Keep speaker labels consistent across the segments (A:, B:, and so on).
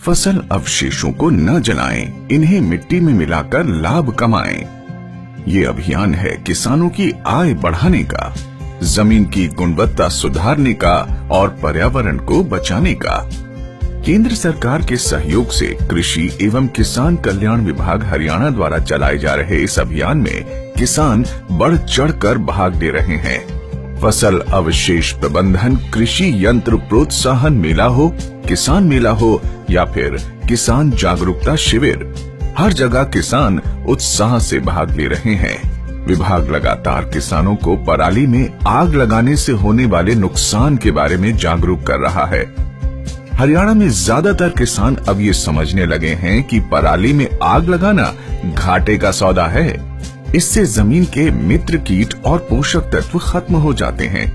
A: फसल अवशेषों को न जलाएं, इन्हें मिट्टी में मिलाकर लाभ कमाएं। ये अभियान है किसानों की आय बढ़ाने का, जमीन की गुणवत्ता सुधारने का और पर्यावरण को बचाने का। केंद्र सरकार के सहयोग से कृषि एवं किसान कल्याण विभाग हरियाणा द्वारा चलाए जा रहे इस अभियान में किसान बढ़ चढ़कर भाग ले रहे हैं। फसल अवशेष प्रबंधन कृषि यंत्र प्रोत्साहन मेला हो, किसान मेला हो या फिर किसान जागरूकता शिविर, हर जगह किसान उत्साह से भाग ले रहे हैं। विभाग लगातार किसानों को पराली में आग लगाने से होने वाले नुकसान के बारे में जागरूक कर रहा है। हरियाणा में ज्यादातर किसान अब ये समझने लगे हैं कि पराली में आग लगाना घाटे का सौदा है। इससे जमीन के मित्र कीट और पोषक तत्व खत्म हो जाते हैं,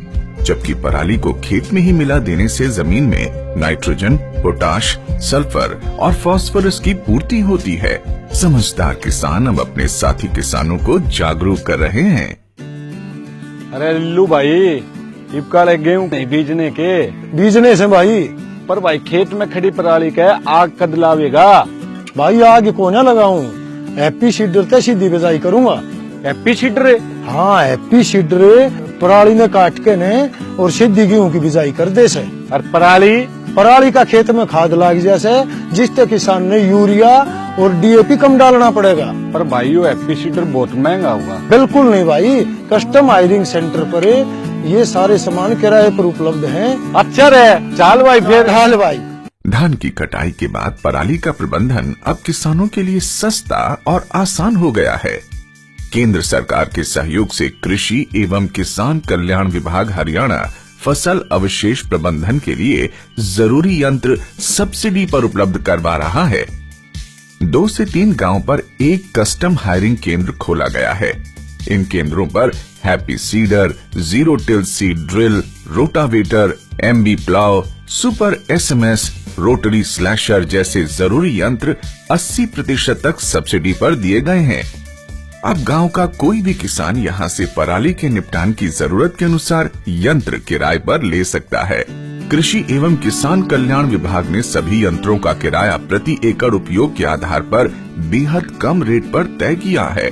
A: जबकि पराली को खेत में ही मिला देने से जमीन में नाइट्रोजन, पोटाश, सल्फर और फास्फोरस की पूर्ति होती है। समझदार किसान अब अपने साथी किसानों को जागरूक कर रहे हैं।
B: अरे लल्लू भाई, इबकाले गेहूं नहीं बीजने से भाई, पर भाई खेत में खड़ी पराली के आग कद लावेगा।
C: भाई आग को ना लगाऊं, एपी सीडर ते सीधी बिजाई करूंगा।
B: AP cedar?
C: हाँ, एपी सीडर पराली ने काट के ने और सीधी गेहूं की बिजाई कर दे से।
B: और पराली
C: का खेत में खाद लाग जैसे, जिससे किसान ने यूरिया और डीएपी कम डालना पड़ेगा।
B: पर भाई यो एपी सीडर बहुत महंगा होगा।
C: बिल्कुल नहीं भाई, कस्टम हायरिंग सेंटर पर ये सारे सामान किराए पर उपलब्ध हैं।
B: अच्छा रे, चल भाई फिर।
C: हाल भाई।
A: धान की कटाई के बाद पराली का प्रबंधन अब किसानों के लिए सस्ता और आसान हो गया है। केंद्र सरकार के सहयोग से कृषि एवं किसान कल्याण विभाग हरियाणा फसल अवशेष प्रबंधन के लिए जरूरी यंत्र सब्सिडी पर उपलब्ध करवा रहा है। 2 से 3 गांव पर एक कस्टम हायरिंग केंद्र खोला गया है। इन केंद्रों पर happy seeder, zero till seed drill, rotavator, MB plough, super SMS, rotary slasher जैसे जरूरी यंत्र 80% तक सब्सिडी पर दिए गए हैं। अब गांव का कोई भी किसान यहां से पराली के निपटान की जरूरत के अनुसार यंत्र किराए पर ले सकता है। कृषि एवं किसान कल्याण विभाग ने सभी यंत्रों का किराया प्रति एकड़ उपयोग के आधार पर बेहद कम रेट पर तय किया है।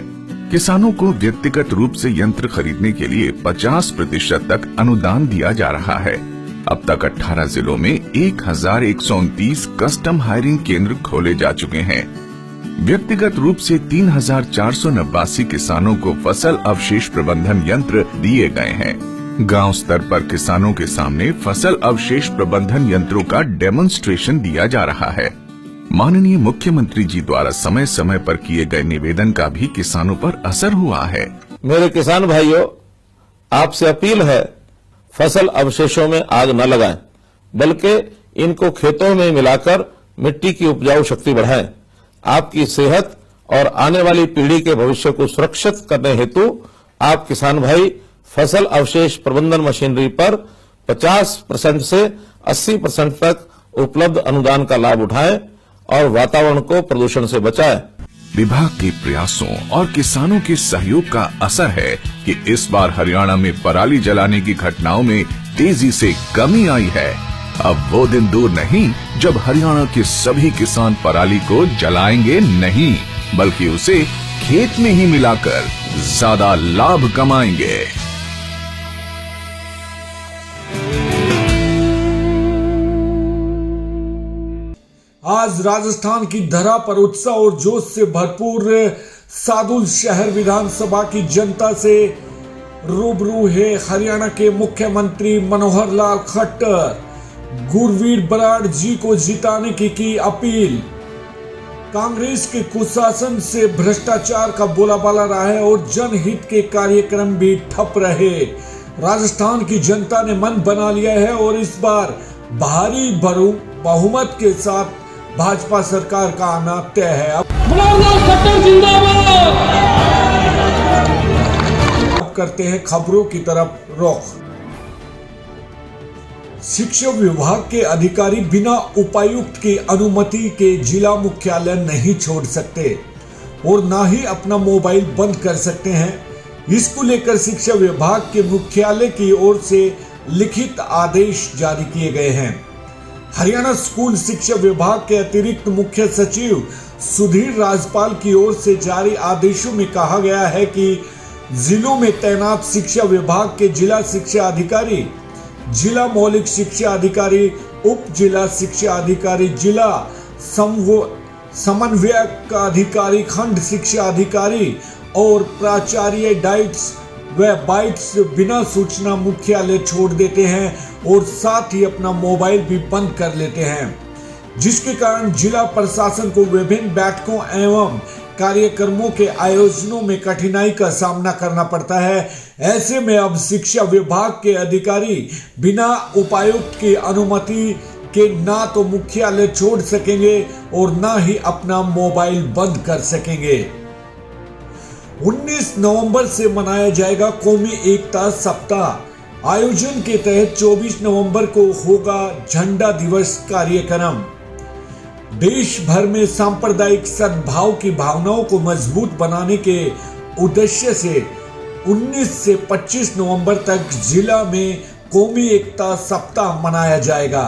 A: किसानों को व्यक्तिगत रूप से यंत्र खरीदने के लिए 50% तक अनुदान दिया जा रहा है। अब तक 18 जिलों में 1129 कस्टम हायरिंग केंद्र खोले जा चुके हैं। व्यक्तिगत रूप से 3489 किसानों को फसल अवशेष प्रबंधन यंत्र दिए गए हैं। गांव स्तर पर किसानों के सामने फसल अवशेष प्रबंधन यंत्रों का डेमोन्स्ट्रेशन दिया जा रहा है। माननीय मुख्यमंत्री जी द्वारा समय समय पर किए गए निवेदन का भी किसानों पर असर हुआ है।
D: मेरे किसान भाइयों, आपसे अपील है, फसल अवशेषों में आग न लगाएं, बल्कि इनको खेतों में मिलाकर मिट्टी की उपजाऊ शक्ति बढ़ाएं। आपकी सेहत और आने वाली पीढ़ी के भविष्य को सुरक्षित करने हेतु आप किसान भाई फसल अवशेष प्रबंधन मशीनरी पर 50% से 80% तक उपलब्ध अनुदान का लाभ उठाएं और वातावरण को प्रदूषण से बचाएं।
A: विभाग के प्रयासों और किसानों के सहयोग का असर है कि इस बार हरियाणा में पराली जलाने की घटनाओं में तेजी से कमी आई है। अब वो दिन दूर नहीं जब हरियाणा के सभी किसान पराली को जलाएंगे नहीं, बल्कि उसे खेत में ही मिलाकर ज्यादा लाभ कमाएंगे।
E: आज राजस्थान की धरा पर उत्साह और जोश से भरपूर सादुल शहर विधानसभा की जनता से रूबरू है हरियाणा के मुख्यमंत्री मनोहर लाल खट्टर। गुरवीर बराड़ जी को जिताने की अपील। कांग्रेस के कुशासन से भ्रष्टाचार का बोलाबाला रहा है और जनहित के कार्यक्रम भी ठप रहे। राजस्थान की जनता ने मन बना लिया है और इस बार भारी बहुमत के साथ भाजपा सरकार का आना तय है। अब करते हैं खबरों की तरफ रुख। शिक्षा विभाग के अधिकारी बिना उपायुक्त की अनुमति के जिला मुख्यालय नहीं छोड़ सकते और ना ही अपना मोबाइल बंद कर सकते हैं। इसको लेकर शिक्षा विभाग के मुख्यालय की ओर से लिखित आदेश जारी किए गए हैं। हरियाणा स्कूल शिक्षा विभाग के अतिरिक्त मुख्य सचिव सुधीर राजपाल की ओर से जारी आदेशों में कहा गया है कि जिलों में तैनात शिक्षा विभाग के जिला शिक्षा अधिकारी, जिला मौलिक शिक्षा अधिकारी, उप जिला शिक्षा अधिकारी, जिला समन्वयक अधिकारी, खंड शिक्षा अधिकारी और प्राचार्य डाइट्स व बाइट्स बिना सूचना मुख्यालय छोड़ देते हैं और साथ ही अपना मोबाइल भी बंद कर लेते हैं, जिसके कारण जिला प्रशासन को विभिन्न बैठकों एवं कार्यक्रमों के आयोजनों में कठिनाई का सामना करना पड़ता है। ऐसे में अब शिक्षा विभाग के अधिकारी बिना उपायुक्त की अनुमति के ना तो मुख्यालय छोड़ सकेंगे और ना ही अपना मोबाइल बंद कर सकेंगे। 19 नवंबर से मनाया जाएगा कौमी एकता सप्ताह। आयोजन के तहत 24 नवंबर को होगा झंडा दिवस कार्यक्रम। देश भर में सांप्रदायिक सद्भाव की भावनाओं को मजबूत बनाने के उद्देश्य से 19 से 25 नवंबर तक जिला में कौमी एकता सप्ताह मनाया जाएगा।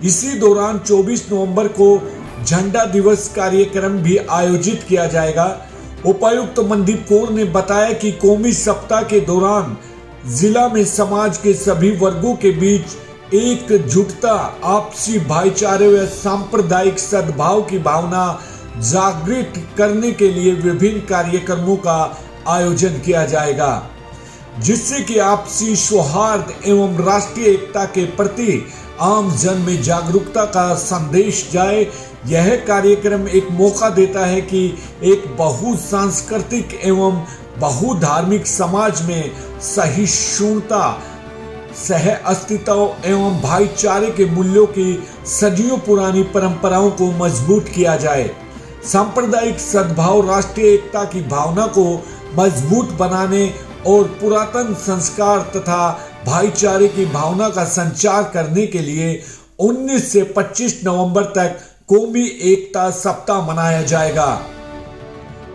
E: इसी दौरान 24 नवंबर को झंडा दिवस कार्यक्रम भी आयोजित किया जाएगा। उपायुक्त मनदीप कौर ने बताया कि कौमी सप्ताह के दौरान जिला में समाज के सभी वर्गों के बीच एकजुटता, आपसी भाईचारे व सांप्रदायिक सद्भाव की भावना जागृत करने के लिए विभिन्न कार्यक्रमों का आयोजन किया जाएगा, जिससे कि आपसी सौहार्द एवं राष्ट्रीय एकता के प्रति आम जन में जागरूकता का संदेश जाए। यह कार्यक्रम एक मौका देता है कि एक बहु सांस्कृतिक एवं बहुधार्मिक समाज में सहिष्णुता, सह अस्तित्व एवं भाईचारे के मूल्यों की सदियों पुरानी परंपराओं को मजबूत किया जाए। सांप्रदायिक सद्भाव राष्ट्रीय एकता की भावना को मजबूत बनाने और पुरातन संस्कार तथा भाईचारे की भावना का संचार करने के लिए 19 से 25 नवंबर तक कौमी एकता सप्ताह मनाया जाएगा।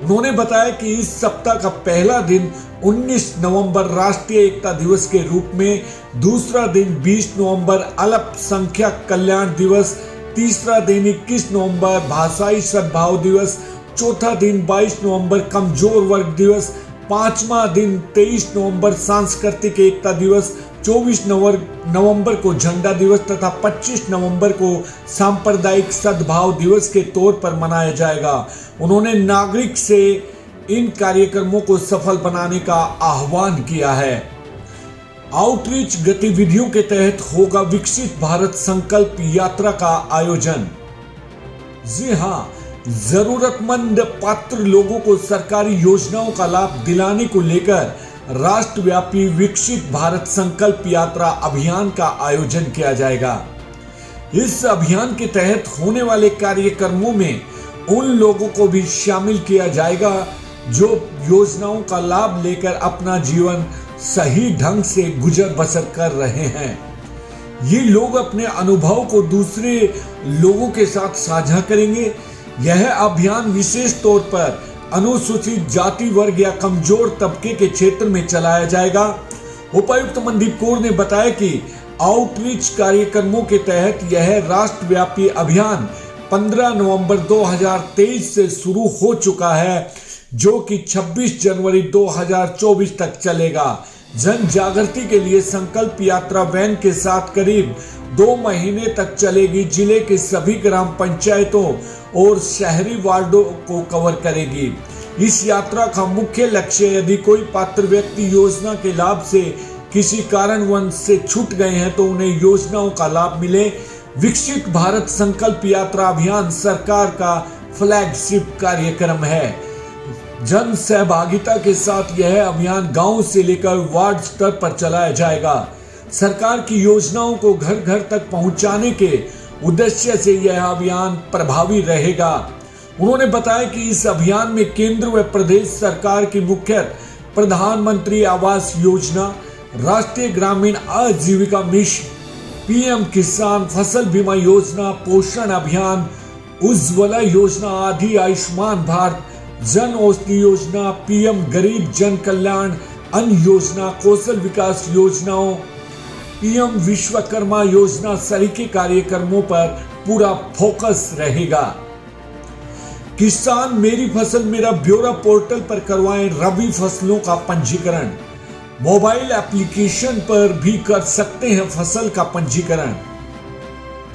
E: उन्होंने बताया कि इस सप्ताह का पहला दिन 19 नवंबर राष्ट्रीय एकता दिवस के रूप में, दूसरा दिन 20 नवंबर अल्पसंख्यक कल्याण दिवस, तीसरा दिन 21 नवंबर भाषाई सद्भाव दिवस, चौथा दिन 22 नवंबर कमजोर वर्ग दिवस, पांचवा दिन 23 नवंबर सांस्कृतिक एकता दिवस, 24 नवंबर को झंडा दिवस तथा 25 नवंबर को सांप्रदायिक सद्भाव दिवस के तौर पर मनाया जाएगा। उन्होंने नागरिक से इन कार्यक्रमों को सफल बनाने का आह्वान किया है। आउटरीच गतिविधियों के तहत होगा विकसित भारत संकल्प यात्रा का आयोजन। जी हां, जरूरतमंद पात्र लोगों को सरकारी योजनाओं का लाभ दिलाने को लेकर राष्ट्रव्यापी विकसित भारत संकल्प यात्रा अभियान का आयोजन किया जाएगा। इस अभियान के तहत होने वाले कार्यक्रमों में उन लोगों को भी शामिल किया जाएगा जो योजनाओं का लाभ लेकर अपना जीवन सही ढंग से गुजर बसर कर रहे हैं। ये लोग अपने अनुभव को दूसरे लोगों के साथ साझा करेंगे। यह अभियान विशेष तौर पर अनुसूचित जाति वर्ग या कमजोर तबके के क्षेत्र में चलाया जाएगा। उपायुक्त मनदीप कौर ने बताया कि आउटरीच कार्यक्रमों के तहत यह राष्ट्रव्यापी अभियान 15 नवंबर 2023 से शुरू हो चुका है, जो कि 26 जनवरी 2024 तक चलेगा। जन जागृति के लिए संकल्प यात्रा वैन के साथ करीब 2 महीने तक चलेगी। जिले के सभी ग्राम पंचायतों और शहरी वार्डों को कवर करेगी। इस यात्रा का मुख्य लक्ष्य, यदि कोई पात्र व्यक्ति योजना के लाभ से किसी कारणवश से छूट गए हैं तो उन्हें योजनाओं का लाभ मिले। विकसित भारत संकल्प यात्रा अभियान सरकार का फ्लैगशिप कार्यक्रम है। जन सहभागिता के साथ यह अभियान गांव से लेकर वार्ड स्तर पर चलाया जाएगा। सरकार की योजनाओं को घर घर तक पहुंचाने के उद्देश्य से यह अभियान प्रभावी रहेगा। उन्होंने बताया कि इस अभियान में केंद्र व प्रदेश सरकार की मुख्य प्रधानमंत्री आवास योजना, राष्ट्रीय ग्रामीण आजीविका मिशन, पीएम किसान फसल बीमा योजना, पोषण अभियान, उज्ज्वला योजना आदि, आयुष्मान भारत, जन औषधि योजना, पीएम गरीब जन कल्याण अन्न योजना, कौशल विकास योजनाओं, पीएम विश्वकर्मा योजना सरीखे कार्यक्रमों पर पूरा फोकस रहेगा। किसान मेरी फसल मेरा ब्यौरा पोर्टल पर करवाएं रबी फसलों का पंजीकरण। मोबाइल एप्लीकेशन पर भी कर सकते हैं फसल का पंजीकरण।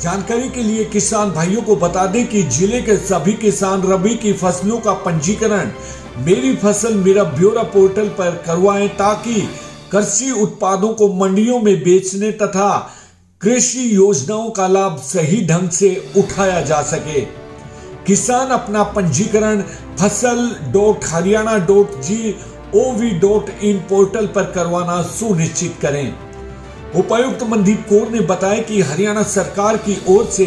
E: जानकारी के लिए किसान भाइयों को बता दें कि जिले के सभी किसान रबी की फसलों का पंजीकरण मेरी फसल मेरा ब्यौरा पोर्टल पर करवाएं, ताकि कृषि उत्पादों को मंडियों में बेचने तथा कृषि योजनाओं का लाभ सही ढंग से उठाया जा सके। किसान अपना पंजीकरण fasal.haryana.gov.in पोर्टल पर करवाना सुनिश्चित करें। उपायुक्त मनदीप कौर ने बताया कि हरियाणा सरकार की ओर से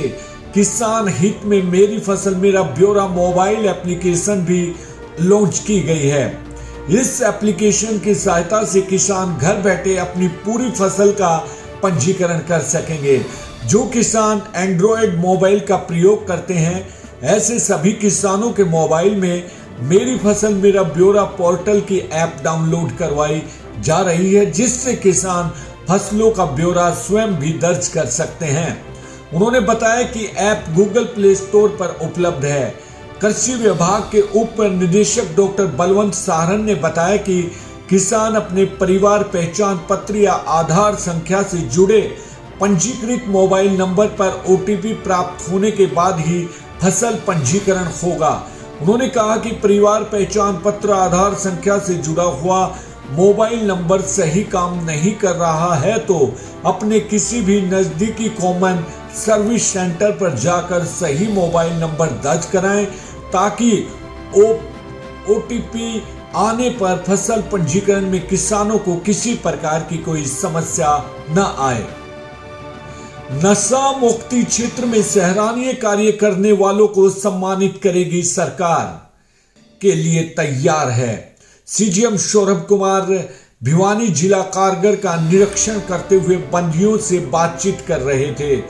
E: किसान हित में मेरी फसल मेरा ब्यौरा मोबाइल एप्लीकेशन भी लॉन्च की गई है। इस एप्लीकेशन की सहायता से किसान घर बैठे अपनी पूरी फसल का पंजीकरण कर सकेंगे। जो किसान एंड्रॉयड मोबाइल का प्रयोग करते हैं, ऐसे सभी किसानों के मोबाइल में मेरी फसल मेरा ब्यौरा पोर्टल की ऐप डाउनलोड करवाई जा रही है, जिससे किसान फसलों का ब्यौरा स्वयं भी दर्ज कर सकते हैं। उन्होंने बताया कि ऐप गूगल प्ले स्टोर पर उपलब्ध है। कृषि विभाग के उप निदेशक डॉक्टर बलवंत साहरन ने बताया कि किसान अपने परिवार पहचान पत्र या आधार संख्या से जुड़े पंजीकृत मोबाइल नंबर पर ओटीपी प्राप्त होने के बाद ही फसल पंजीकरण होगा। उन्होंने कहा कि परिवार पहचान पत्र आधार संख्या से जुड़ा हुआ मोबाइल नंबर सही काम नहीं कर रहा है तो अपने किसी भी नजदीकी कॉमन सर्विस सेंटर पर जाकर सही मोबाइल नंबर दर्ज कराएं, ताकि ओटीपी आने पर फसल पंजीकरण में किसानों को किसी प्रकार की कोई समस्या न आए। नशा मुक्ति क्षेत्र में सराहनीय कार्य करने वालों को सम्मानित करेगी सरकार, के लिए तैयार है। सीजीएम सौरभ कुमार भिवानी जिला कारगर का निरीक्षण करते हुए बंदियों से बातचीत कर रहे थे।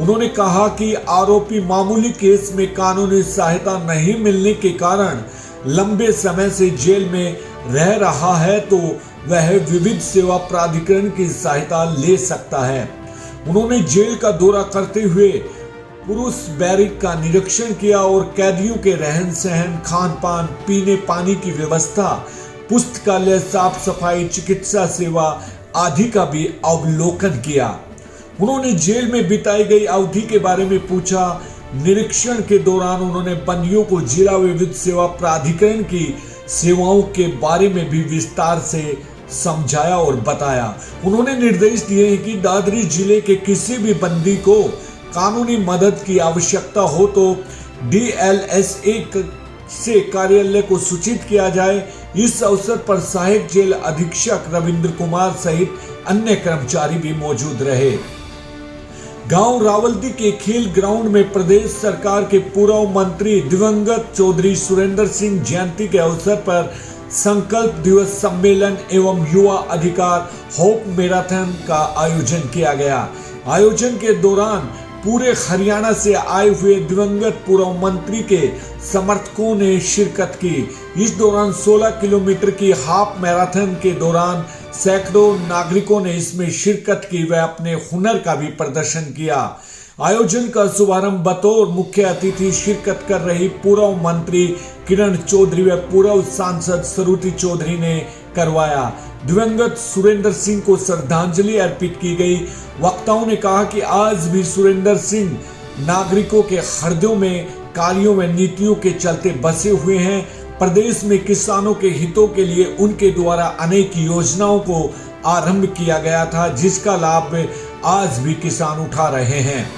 E: उन्होंने कहा कि आरोपी मामूली केस में कानूनी सहायता नहीं मिलने के कारण लंबे समय से जेल में रह रहा है तो वह विविध सेवा प्राधिकरण की सहायता ले सकता है। उन्होंने जेल का दौरा करते हुए पुरुष बैरिक का निरीक्षण किया और कैदियों के रहन सहन, खान पान, पीने पानी की व्यवस्था, पुस्तकालय, साफ सफाई, चिकित्सा सेवा आदि का भी अवलोकन किया। उन्होंने जेल में बिताई गई अवधि के बारे में पूछा। निरीक्षण के दौरान उन्होंने बंदियों को जिला विविध सेवा प्राधिकरण की सेवाओं के बारे में भी विस्तार से समझाया और बताया। उन्होंने निर्देश दिए हैं कि दादरी जिले के किसी भी बंदी को कानूनी मदद की आवश्यकता हो तो DLSA से कार्यालय को सूचित किया जाए। इस अवसर पर सहायक जेल अधीक्षक रविंद्र कुमार सहित अन्य कर्मचारी भी मौजूद रहे। गांव रावलदी के खेल ग्राउंड में प्रदेश सरकार के पूर्व मंत्री दिवंगत चौधरी सुरेंद्र सिंह जयंती के अवसर पर संकल्प दिवस सम्मेलन एवं युवा अधिकार होप मैराथन का आयोजन किया गया। आयोजन के दौरान पूरे हरियाणा से आए हुए दिवंगत पूर्व मंत्री के समर्थकों ने शिरकत की। इस दौरान 16 किलोमीटर की हाफ मैराथन के दौरान सैकड़ों नागरिकों ने इसमें शिरकत की व अपने हुनर का भी प्रदर्शन किया। आयोजन का शुभारंभ बतौर मुख्य अतिथि शिरकत कर रही पूर्व मंत्री किरण चौधरी व पूर्व सांसद सरुति चौधरी ने करवाया। दिवंगत सुरेंद्र सिंह को श्रद्धांजलि अर्पित की गई। वक्ताओं ने कहा कि आज भी सुरेंद्र सिंह नागरिकों के हृदयों में कार्यों व नीतियों के चलते बसे हुए हैं। प्रदेश में किसानों के हितों के लिए उनके द्वारा अनेक योजनाओं को आरंभ किया गया था, जिसका लाभ आज भी किसान उठा रहे हैं।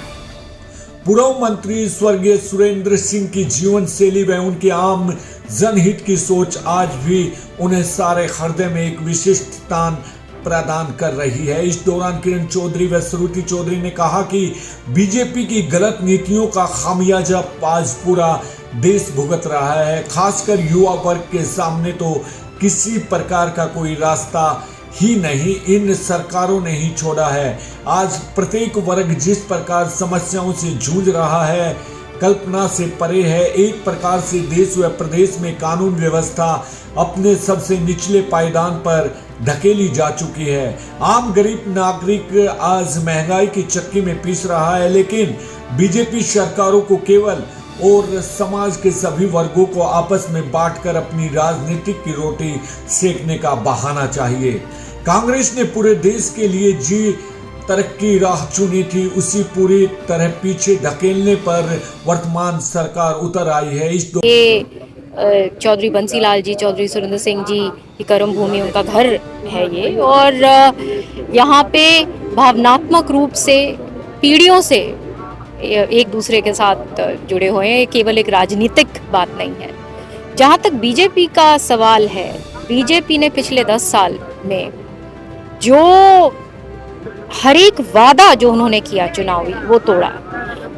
E: पूर्व मंत्री स्वर्गीय सुरेंद्र सिंह की जीवन शैली व उनके आम जनहित की सोच आज भी उन्हें सारे हृदय में एक विशिष्ट स्थान प्रदान कर रही है। इस दौरान किरण चौधरी व सरुति चौधरी ने कहा कि बीजेपी की गलत नीतियों का खामियाजा आज पूरा देश भुगत रहा है। खासकर युवा वर्ग के सामने तो किसी प्रकार का कोई रास्ता ही नहीं इन सरकारों ने ही छोड़ा है। आज प्रत्येक वर्ग जिस प्रकार समस्याओं से जूझ रहा है, कल्पना से परे है। एक प्रकार से देश व प्रदेश में कानून व्यवस्था अपने सबसे निचले पायदान पर ढकेली जा चुकी है। आम गरीब नागरिक आज महंगाई की चक्की में पीस रहा है, लेकिन बीजेपी सरकारों को केवल और समाज के सभी वर्गों को आपस में बांटकर अपनी राजनीतिक की रोटी सेकने का बहाना चाहिए। कांग्रेस ने पूरे देश के लिए जी तरक्की राह चुनी थी, उसी पूरी तरह पीछे ढकेलने पर वर्तमान सरकार उतर आई है।
F: चौधरी बंसीलाल जी, चौधरी सुरेंद्र सिंह जी की कर्म भूमि, उनका घर है ये, और यहाँ पे भावनात्मक रूप से पीढ़ियों से एक दूसरे के साथ जुड़े हुए हैं। केवल एक राजनीतिक बात नहीं है। जहाँ तक बीजेपी का सवाल है, बीजेपी ने पिछले 10 साल में जो हर एक वादा जो उन्होंने किया चुनावी, वो तोड़ा,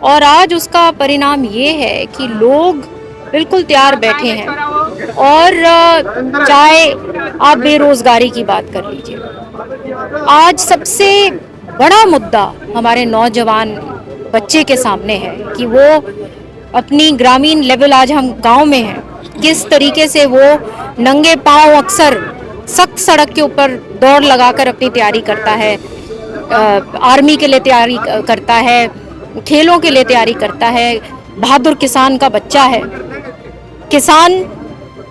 F: और आज उसका परिणाम ये है कि लोग बिल्कुल तैयार बैठे हैं। और चाहे आप बेरोजगारी की बात कर लीजिए, आज सबसे बड़ा मुद्दा हमारे नौजवान बच्चे के सामने है कि वो अपनी ग्रामीण लेवल, आज हम गांव में हैं, किस तरीके से वो नंगे पांव अक्सर सख्त सड़क के ऊपर दौड़ लगाकर अपनी तैयारी करता है, आर्मी के लिए तैयारी करता है, खेलों के लिए तैयारी करता है। बहादुर किसान का बच्चा है, किसान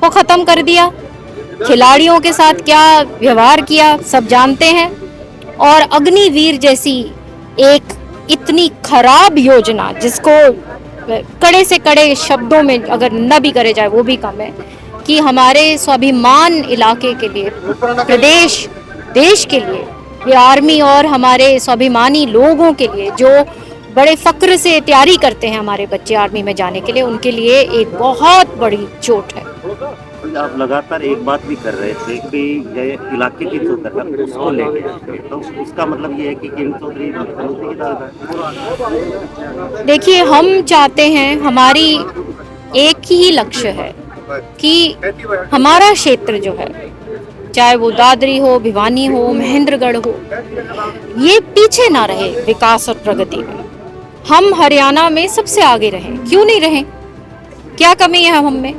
F: को खत्म कर दिया, खिलाड़ियों के साथ क्या व्यवहार किया सब जानते हैं। और अग्निवीर जैसी एक इतनी खराब योजना, जिसको कड़े से कड़े शब्दों में अगर न भी करे जाए वो भी कम है, कि हमारे स्वाभिमान इलाके के लिए, प्रदेश देश के लिए, ये आर्मी और हमारे स्वाभिमानी लोगों के लिए जो बड़े फक्र से तैयारी करते हैं हमारे बच्चे आर्मी में जाने के लिए, उनके लिए एक बहुत बड़ी चोट है।
G: आप लगातार एक बात भी कर रहे थे कि ये इलाके की जो है उसको लेके, तो उसका मतलब ये है कि किरण चौधरी मुख्यमंत्री की तरफ है।
F: देखिए, हम चाहते हैं, हमारी एक ही लक्ष्य है कि हमारा क्षेत्र जो है, चाहे वो दादरी हो, भिवानी हो, महेंद्रगढ़ हो, ये पीछे ना रहे विकास और प्रगति में। हम हरियाणा में सबसे आगे रहें, क्यों नहीं रहें? क्या कमी है हम में?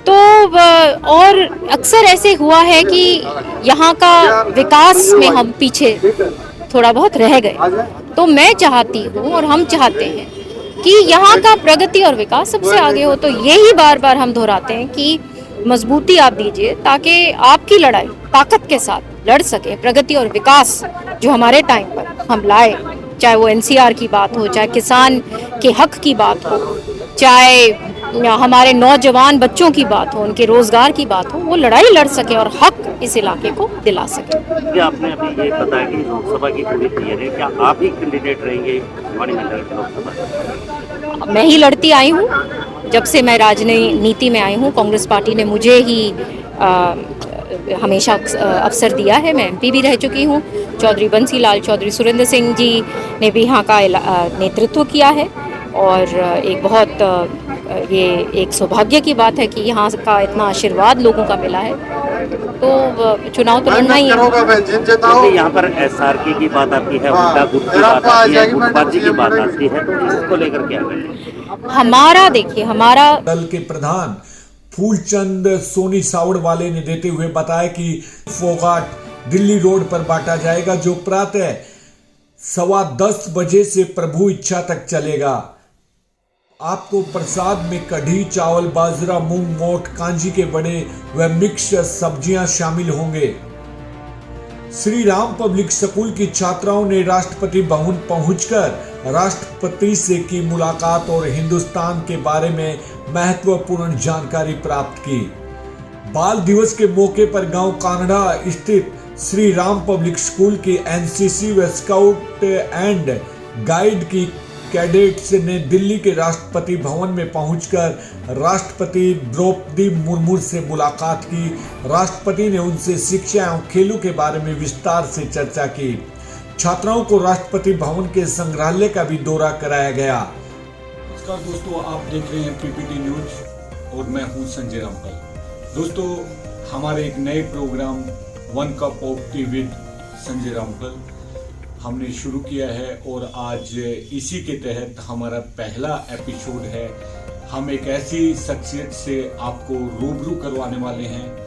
F: तो और अक्सर ऐसे हुआ है कि यहाँ का विकास में हम पीछे थोड़ा बहुत रह गए। तो मैं चाहती हूँ और हम चाहते हैं कि यहाँ का प्रगति और विकास सबसे आगे हो। तो यही बार बार हम दोहराते हैं कि मजबूती आप दीजिए, ताकि आपकी लड़ाई ताकत के साथ लड़ सके। प्रगति और विकास जो हमारे टाइम पर हम लाए, चाहे वो एनसीआर की बात हो, चाहे किसान के हक की बात हो, चाहे हमारे नौजवान बच्चों की बात हो, उनके रोजगार की बात हो, वो लड़ाई लड़ सके और हक इस इलाके को दिला सके।
G: क्या आपने अभी ये बताया कि लोकसभा की पूरी तैयारी है, क्या आप ही कैंडिडेट रहेंगे लोकसभा?
F: मैं ही लड़ती आई हूँ जब से मैं राजनीति में आई हूँ। कांग्रेस पार्टी ने मुझे ही हमेशा अवसर दिया है। मैं एमपी भी रह चुकी हूँ। चौधरी बंसीलाल, चौधरी सुरेंद्र सिंह जी ने भी यहाँ का नेतृत्व किया है, और एक बहुत ये एक सौभाग्य की बात है कि यहाँ का इतना आशीर्वाद लोगों का मिला है। तो चुनाव तो लड़ना ही है।
G: यहाँ पर एसआरके की बात आती है, हुड्डा गुट की बात आती है, गुटबाजी की बात आती है, तो इसको लेकर क्या करें?
F: हमारा देखिए, हमारा
E: दल के प्रधान फूलचंद सोनी सावड़वाले ने देते हुए बताया कि फोगाट दिल्ली रोड पर बांटा जाएगा, जो प्रातः 10:15 बजे से प्रभु इच्छा तक चलेगा। आपको प्रसाद में कढ़ी, चावल, बाजरा, मूंग, मोठ, कांजी के बड़े व मिक्स सब्जियां शामिल होंगे। श्री राम पब्लिक स्कूल की छात्राओं ने राष्ट्रपति भवन पहुंचकर राष्ट्रपति से की मुलाकात और हिंदुस्तान के बारे में महत्वपूर्ण जानकारी प्राप्त की। बाल दिवस के मौके पर गांव कानड़ा स्थित श्री राम पब्लिक स्कूल के एनसीसी व स्काउट एंड गाइड की कैडेट्स ने दिल्ली के राष्ट्रपति भवन में पहुंचकर राष्ट्रपति द्रौपदी मुर्मू से मुलाकात की। राष्ट्रपति ने उनसे शिक्षा एवं खेलों के बारे में विस्तार से चर्चा की। छात्राओं को राष्ट्रपति भवन के संग्रहालय का भी दौरा कराया गया।
H: नमस्कार दोस्तों, आप देख रहे हैं पीपीटी न्यूज और मैं हूं संजय रामफल। दोस्तों, हमारे एक नए program one cup of tea with Sanjay Ramphal हमने शुरू किया है और आज इसी के तहत हमारा पहला एपिसोड है। हम एक ऐसी शख्सियत से आपको रूबरू करवाने वाले हैं